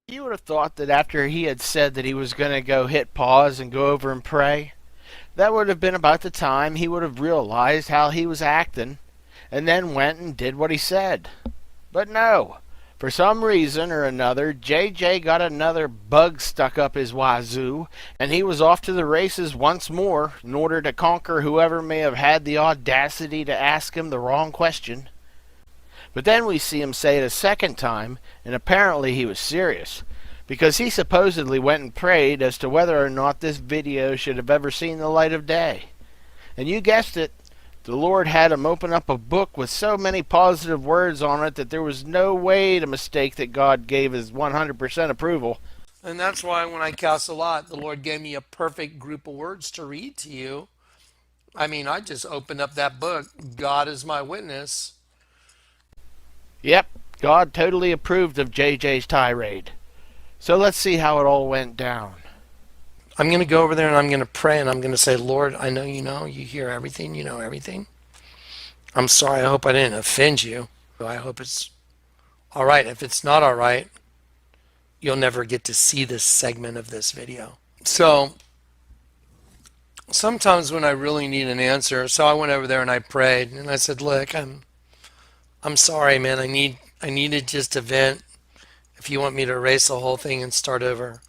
You would have thought that after he had said that he was going to go hit pause and go over and pray, that would have been about the time he would have realized how he was acting, and then went and did what he said. But no, for some reason or another, JJ got another bug stuck up his wazoo, and he was off to the races once more in order to conquer whoever may have had the audacity to ask him the wrong question. But then we see him say it a second time, and apparently he was serious, because he supposedly went and prayed as to whether or not this video should have ever seen the light of day. And you guessed it, the Lord had him open up a book with so many positive words on it that there was no way to mistake that God gave his 100% approval. And that's why when I cast a lot, the Lord gave me a perfect group of words to read to you. I mean, I just opened up that book, God is my witness. Yep, God totally approved of JJ's tirade. So let's see how it all went down. I'm going to go over there and I'm going to pray and I'm going to say, Lord, I know, you hear everything, you know everything. I'm sorry, I hope I didn't offend you. I hope it's all right. If it's not all right, you'll never get to see this segment of this video. So sometimes when I really need an answer, so I went over there and I prayed and I said, look, I'm sorry, man. I need to just vent. If you want me to erase the whole thing and start over,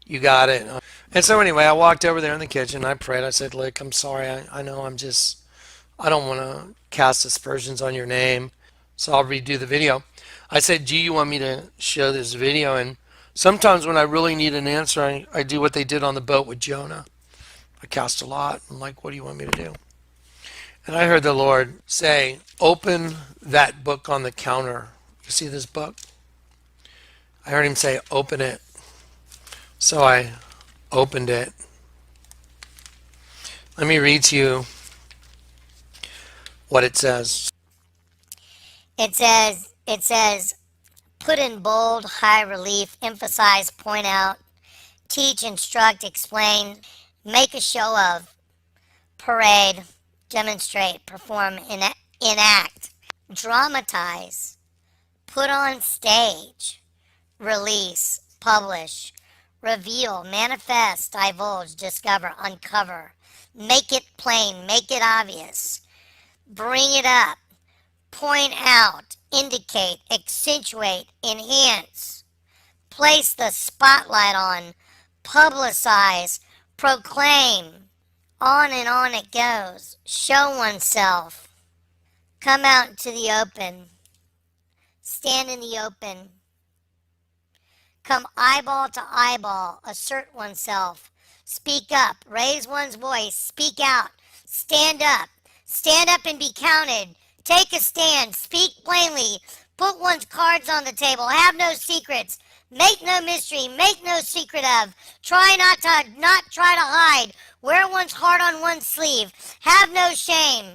you got it. And so anyway, I walked over there in the kitchen. I prayed. I said, look, I'm sorry. I know I don't want to cast aspersions on your name. So I'll redo the video. I said, do you want me to show this video? And sometimes when I really need an answer, I do what they did on the boat with Jonah. I cast a lot. I'm like, what do you want me to do? And I heard the Lord say, open that book on the counter. You see this book? I heard him say, open it. So I opened it. Let me read to you what it says. It says, put in bold, high relief, emphasize, point out, teach, instruct, explain, make a show of, parade, demonstrate, perform, enact, dramatize, put on stage, release, publish, reveal, manifest, divulge, discover, uncover, make it plain, make it obvious, bring it up, point out, indicate, accentuate, enhance, place the spotlight on, publicize, proclaim, on and on it goes, show oneself, come out into the open, stand in the open, come eyeball to eyeball, assert oneself, speak up, raise one's voice, speak out, stand up and be counted, take a stand, speak plainly, put one's cards on the table, have no secrets, make no mystery, make no secret of, not try to hide, wear one's heart on one's sleeve, have no shame,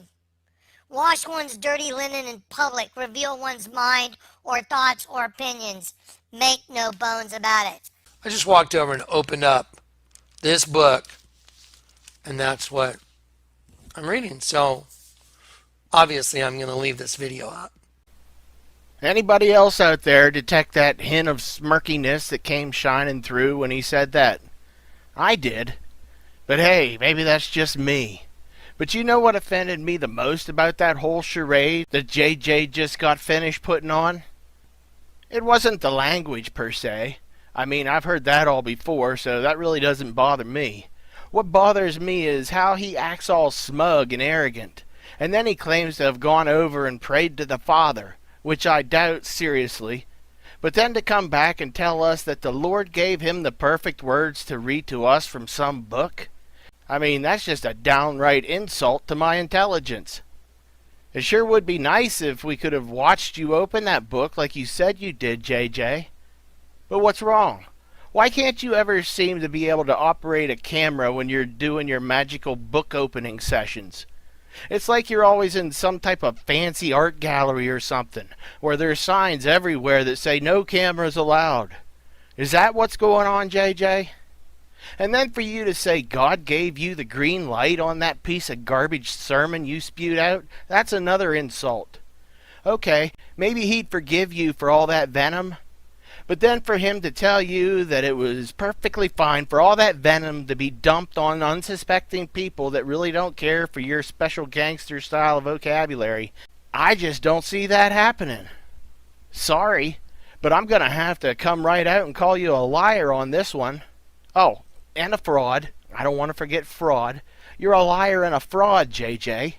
wash one's dirty linen in public, reveal one's mind or thoughts or opinions, make no bones about it. I just walked over and opened up this book, and that's what I'm reading. So obviously I'm going to leave this video up. Anybody else out there detect that hint of smirkiness that came shining through when he said that? I did. But hey, maybe that's just me. But you know what offended me the most about that whole charade that JJ just got finished putting on? It wasn't the language per se. I mean, I've heard that all before, so that really doesn't bother me. What bothers me is how he acts all smug and arrogant, and then he claims to have gone over and prayed to the Father, which I doubt seriously. But then to come back and tell us that the Lord gave him the perfect words to read to us from some book? I mean, that's just a downright insult to my intelligence. It sure would be nice if we could have watched you open that book like you said you did, JJ. But what's wrong? Why can't you ever seem to be able to operate a camera when you're doing your magical book opening sessions? It's like you're always in some type of fancy art gallery or something, where there's signs everywhere that say no cameras allowed. Is that what's going on, JJ? And then for you to say God gave you the green light on that piece of garbage sermon you spewed out, that's another insult. Okay, maybe he'd forgive you for all that venom, But then for him to tell you that it was perfectly fine for all that venom to be dumped on unsuspecting people that really don't care for your special gangster style of vocabulary, I just don't see that happening. Sorry, but I'm going to have to come right out and call you a liar on this one. Oh, and a fraud. I don't want to forget fraud. You're a liar and a fraud, JJ.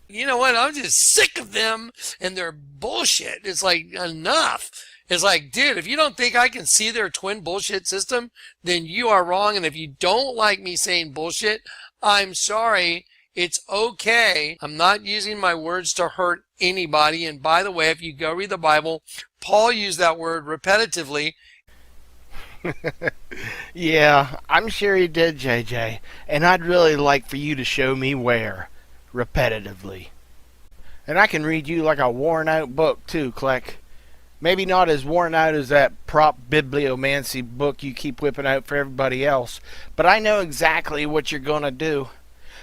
You know what? I'm just sick of them and their bullshit. It's like, enough. It's like, dude, if you don't think I can see their twin bullshit system, then you are wrong. And if you don't like me saying bullshit, I'm sorry. It's okay. I'm not using my words to hurt anybody. And by the way, if you go read the Bible, Paul used that word repetitively. Yeah, I'm sure he did, JJ. And I'd really like for you to show me where. Repetitively. And I can read you like a worn out book too, Kleck. Maybe not as worn out as that prop bibliomancy book you keep whipping out for everybody else, but I know exactly what you're going to do.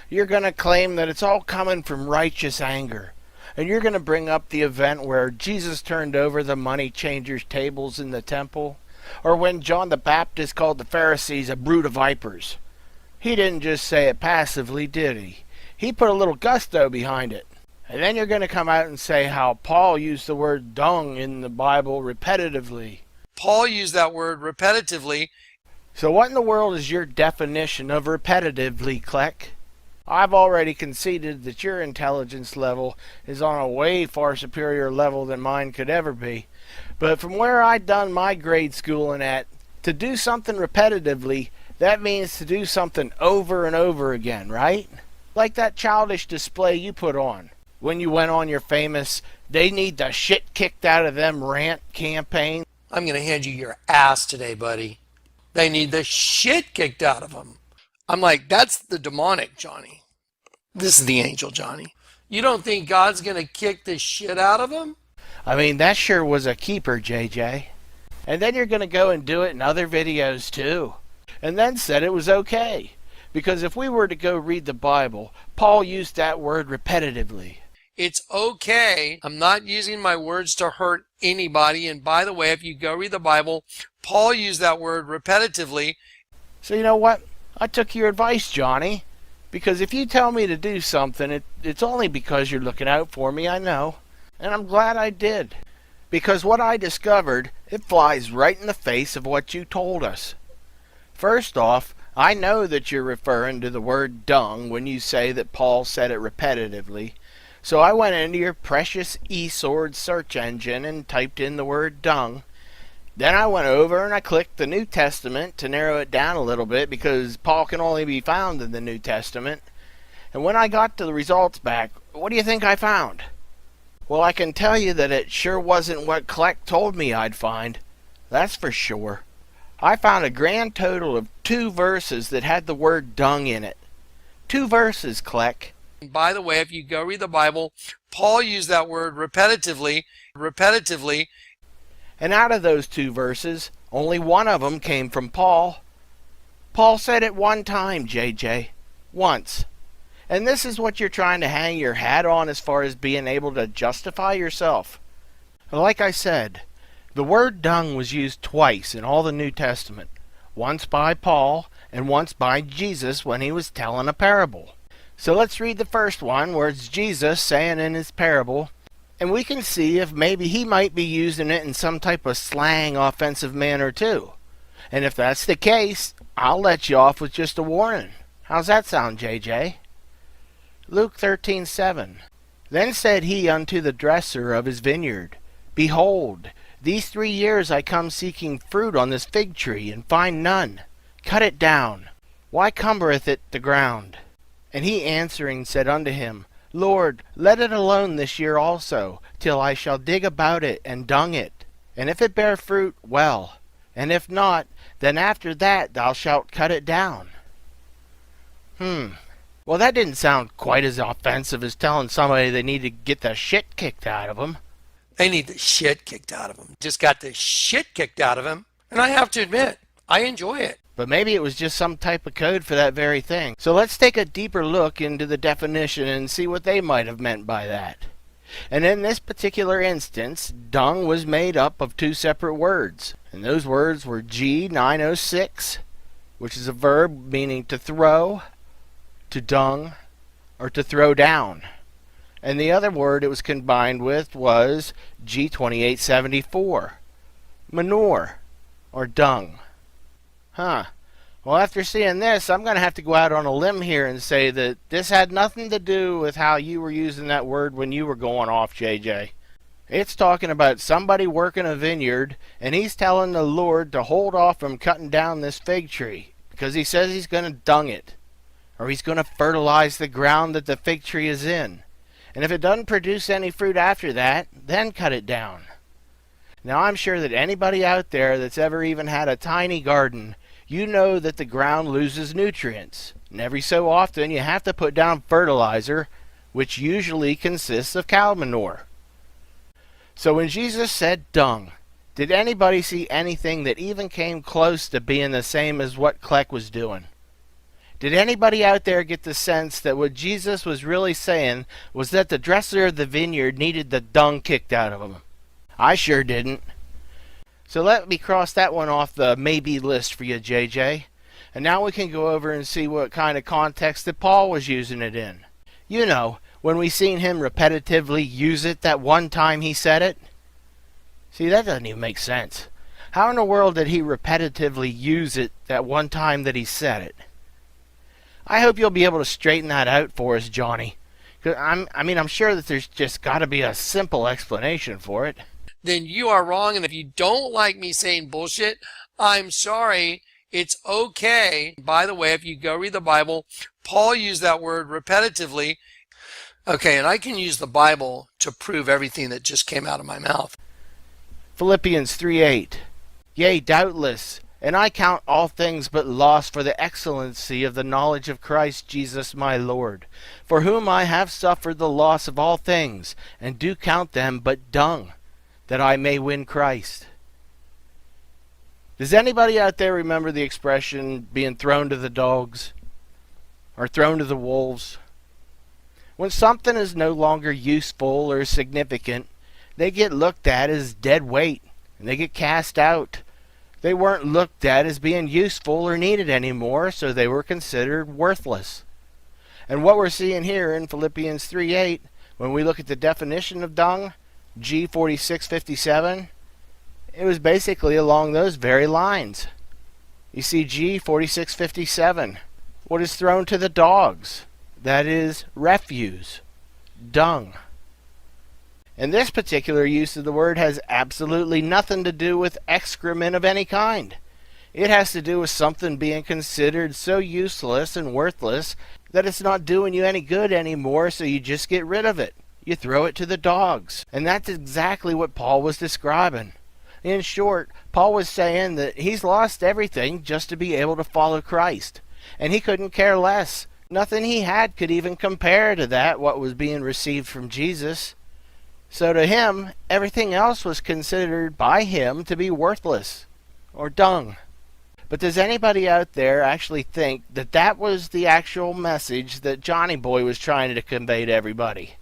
You're going to claim that it's all coming from righteous anger. And you're going to bring up the event where Jesus turned over the money changers' tables in the temple, or when John the Baptist called the Pharisees a brood of vipers. He didn't just say it passively, did he? He put a little gusto behind it. And then you're going to come out and say how Paul used the word dung in the Bible repetitively. Paul used that word repetitively. So what in the world is your definition of repetitively, Kleck? I've already conceded that your intelligence level is on a way far superior level than mine could ever be. But from where I done my grade schooling at, to do something repetitively, that means to do something over and over again, right? Like that childish display you put on when you went on your famous "they need the shit kicked out of them" rant campaign. I'm going to hand you your ass today, buddy. They need the shit kicked out of them. I'm like, that's the demonic Johnny. This is the angel Johnny. You don't think God's going to kick the shit out of them? I mean, that sure was a keeper, JJ. And then you're going to go and do it in other videos too. And then said it was okay. Because if we were to go read the Bible, Paul used that word repetitively. It's okay. I'm not using my words to hurt anybody. And by the way, if you go read the Bible, Paul used that word repetitively. So you know what? I took your advice, Johnny. Because if you tell me to do something, it's only because you're looking out for me, I know. And I'm glad I did. Because what I discovered, it flies right in the face of what you told us. First off, I know that you're referring to the word dung when you say that Paul said it repetitively. So I went into your precious eSword search engine and typed in the word dung. Then I went over and I clicked the New Testament to narrow it down a little bit because Paul can only be found in the New Testament. And when I got the results back, what do you think I found? Well, I can tell you that it sure wasn't what Kleck told me I'd find. That's for sure. I found a grand total of 2 verses that had the word dung in it. 2 verses, Kleck. And by the way, if you go read the Bible, Paul used that word repetitively. And out of those 2 verses, only one of them came from Paul. Paul said it one time, JJ. Once. And this is what you're trying to hang your hat on as far as being able to justify yourself. Like I said, the word dung was used twice in all the New Testament. Once by Paul and once by Jesus when he was telling a parable. So let's read the first one where it's Jesus saying in his parable, and we can see if maybe he might be using it in some type of slang offensive manner too. And if that's the case, I'll let you off with just a warning. How's that sound, JJ? Luke 13:7. Then said he unto the dresser of his vineyard, Behold, these 3 years I come seeking fruit on this fig tree, and find none. Cut it down. Why cumbereth it the ground? And he answering said unto him, Lord, let it alone this year also, till I shall dig about it and dung it. And if it bear fruit, well. And if not, then after that thou shalt cut it down. Well, that didn't sound quite as offensive as telling somebody they need to get the shit kicked out of them. They need the shit kicked out of them. Just got the shit kicked out of them. And I have to admit, I enjoy it. But maybe it was just some type of code for that very thing. So let's take a deeper look into the definition and see what they might have meant by that. And in this particular instance, dung was made up of 2 separate words. And those words were G906, which is a verb meaning to throw, to dung, or to throw down. And the other word it was combined with was G2874, manure, or dung. Huh. Well, after seeing this, I'm going to have to go out on a limb here and say that this had nothing to do with how you were using that word when you were going off, JJ. It's talking about somebody working a vineyard, and he's telling the Lord to hold off from cutting down this fig tree, because he says he's going to dung it, or he's going to fertilize the ground that the fig tree is in. And if it doesn't produce any fruit after that, then cut it down. Now, I'm sure that anybody out there that's ever even had a tiny garden, you know that the ground loses nutrients. And every so often you have to put down fertilizer, which usually consists of cow manure. So when Jesus said dung, did anybody see anything that even came close to being the same as what Kleck was doing? Did anybody out there get the sense that what Jesus was really saying was that the dresser of the vineyard needed the dung kicked out of him? I sure didn't. So let me cross that one off the maybe list for you, JJ. And now we can go over and see what kind of context that Paul was using it in. You know, when we seen him repetitively use it that one time he said it. See, that doesn't even make sense. How in the world did he repetitively use it that one time that he said it? I hope you'll be able to straighten that out for us, Johnny. I'm sure that there's just got to be a simple explanation for it. Then you are wrong, and if you don't like me saying bullshit, I'm sorry. It's okay. By the way, if you go read the Bible, Paul used that word repetitively. Okay, and I can use the Bible to prove everything that just came out of my mouth. Philippians 3:8. Yea, doubtless, and I count all things but loss for the excellency of the knowledge of Christ Jesus my Lord, for whom I have suffered the loss of all things, and do count them but dung, that I may win Christ. Does anybody out there remember the expression being thrown to the dogs or thrown to the wolves? When something is no longer useful or significant, they get looked at as dead weight and they get cast out. They weren't looked at as being useful or needed anymore, so they were considered worthless. And what we're seeing here in Philippians 3:8, when we look at the definition of dung, G4657, it was basically along those very lines. You see, G4657, what is thrown to the dogs? That is refuse, dung. And this particular use of the word has absolutely nothing to do with excrement of any kind. It has to do with something being considered so useless and worthless that it's not doing you any good anymore, so you just get rid of it. You throw it to the dogs. And that's exactly what Paul was describing. In short, Paul was saying that he's lost everything just to be able to follow Christ. And he couldn't care less. Nothing he had could even compare to that, what was being received from Jesus. So to him, everything else was considered by him to be worthless, or dung. But does anybody out there actually think that that was the actual message that Johnny Boy was trying to convey to everybody?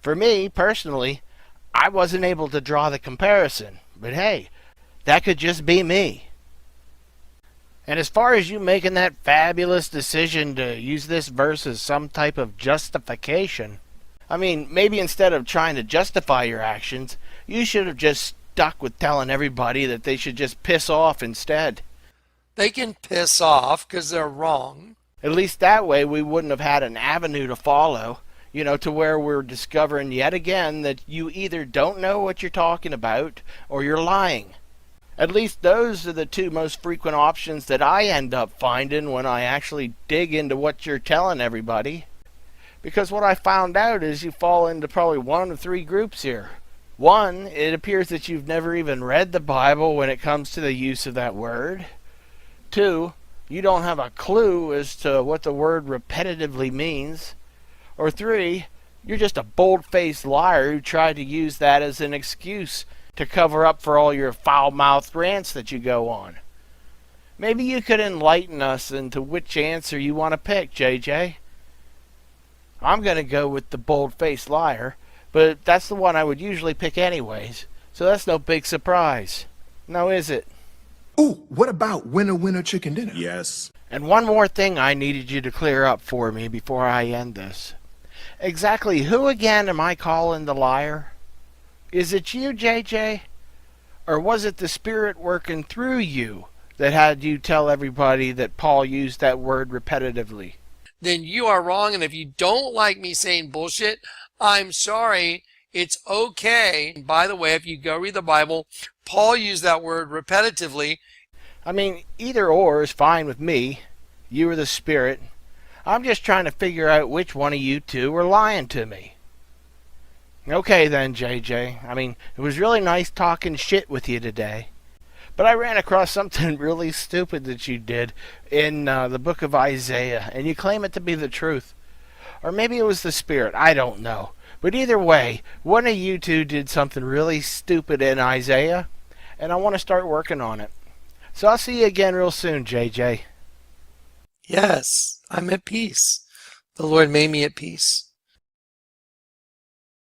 For me, personally, I wasn't able to draw the comparison, but hey, that could just be me. And as far as you making that fabulous decision to use this verse as some type of justification, I mean, maybe instead of trying to justify your actions, you should have just stuck with telling everybody that they should just piss off instead. They can piss off because they're wrong. At least that way we wouldn't have had an avenue to follow, to where we're discovering yet again that you either don't know what you're talking about or you're lying. At least those are the two most frequent options that I end up finding when I actually dig into what you're telling everybody. Because what I found out is you fall into probably one of three groups here. One, it appears that you've never even read the Bible when it comes to the use of that word. Two, you don't have a clue as to what the word repetitively means. Or three, you're just a bold-faced liar who tried to use that as an excuse to cover up for all your foul-mouthed rants that you go on. Maybe you could enlighten us into which answer you want to pick, JJ. I'm going to go with the bold-faced liar, but that's the one I would usually pick anyways, so that's no big surprise. No, is it? Ooh, what about winner winner chicken dinner? Yes. And one more thing I needed you to clear up for me before I end this. Exactly who again am I calling the liar? Is it you, JJ? Or was it the Spirit working through you that had you tell everybody that Paul used that word repetitively? Then you are wrong. And if you don't like me saying bullshit, I'm sorry. It's okay. And by the way, if you go read the Bible, Paul used that word repetitively. I mean, either or is fine with me. You or the Spirit. I'm just trying to figure out which one of you two are lying to me. Okay then, JJ. I mean, it was really nice talking shit with you today. But I ran across something really stupid that you did in the book of Isaiah, and you claim it to be the truth. Or maybe it was the Spirit. I don't know. But either way, one of you two did something really stupid in Isaiah, and I want to start working on it. So I'll see you again real soon, JJ. Yes, I'm at peace. The Lord made me at peace.